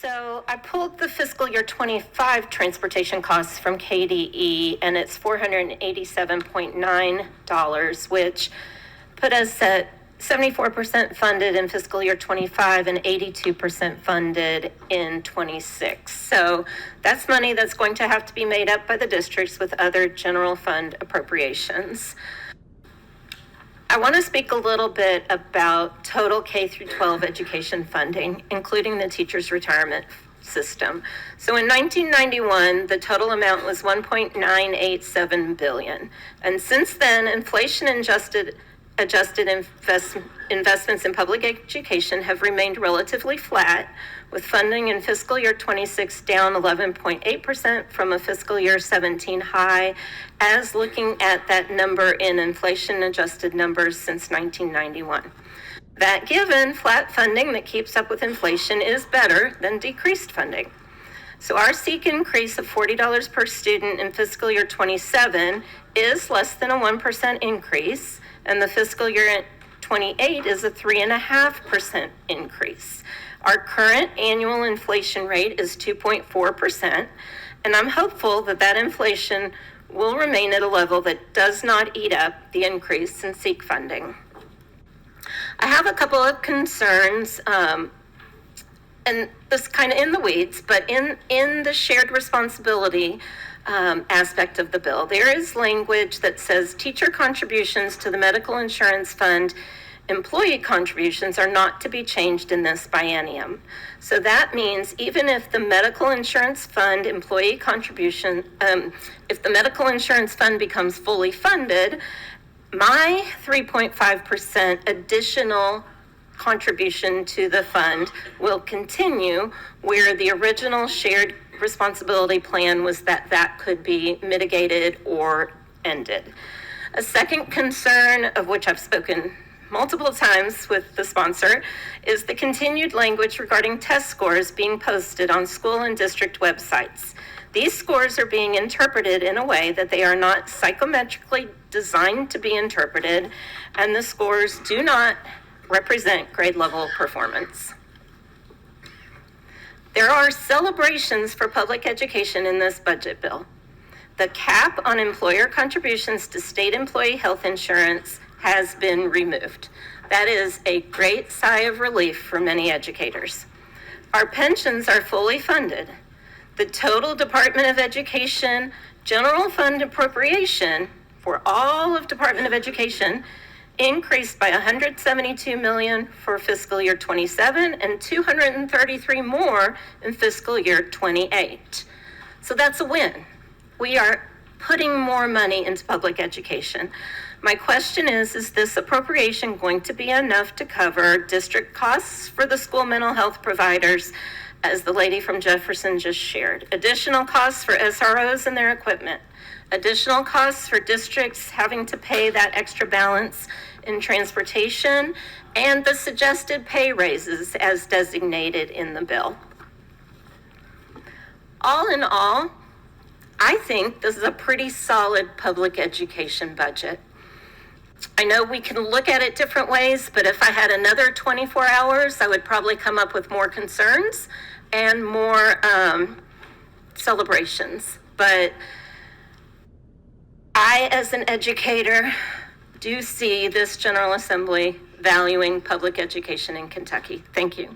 So I pulled the fiscal year 25 transportation costs from KDE, and it's $487.9, which put us at 74% funded in fiscal year 25 and 82% funded in 26. So that's money that's going to have to be made up by the districts with other general fund appropriations. I want to speak a little bit about total K through 12 education funding, including the teachers' retirement system. So in 1991, the total amount was $1.987 billion. And since then, inflation adjusted investments in public education have remained relatively flat, with funding in fiscal year 26 down 11.8% from a fiscal year 17 high, as looking at that number in inflation-adjusted numbers since 1991. That given, flat funding that keeps up with inflation is better than decreased funding. So our SEEK increase of $40 per student in fiscal year 27 is less than a 1% increase, and the fiscal year 28 is a 3.5% increase. Our current annual inflation rate is 2.4%, and I'm hopeful that that inflation will remain at a level that does not eat up the increase in SEEK funding. I have a couple of concerns, and this kind of in the weeds, but in the shared responsibility aspect of the bill, there is language that says teacher contributions to the medical insurance fund, employee contributions are not to be changed in this biennium. So that means even if the medical insurance fund employee contribution, if the medical insurance fund becomes fully funded, my 3.5% additional contribution to the fund will continue, where the original shared responsibility plan was that could be mitigated or ended. A second concern, of which I've spoken multiple times with the sponsor, is the continued language regarding test scores being posted on school and district websites. These scores are being interpreted in a way that they are not psychometrically designed to be interpreted, and the scores do not represent grade level performance. There are celebrations for public education in this budget bill. The cap on employer contributions to state employee health insurance has been removed. That is a great sigh of relief for many educators. Our pensions are fully funded. The total Department of Education general fund appropriation for all of Department of Education increased by $172 million for fiscal year 27 and $233 more in fiscal year 28. So that's a win. We are putting more money into public education. My question is this appropriation going to be enough to cover district costs for the school mental health providers, as the lady from Jefferson just shared, additional costs for SROs and their equipment, additional costs for districts having to pay that extra balance in transportation, and the suggested pay raises as designated in the bill? All in all, I think this is a pretty solid public education budget. I know we can look at it different ways, but if I had another 24 hours, I would probably come up with more concerns and more celebrations. But I, as an educator, do see this General Assembly valuing public education in Kentucky. Thank you.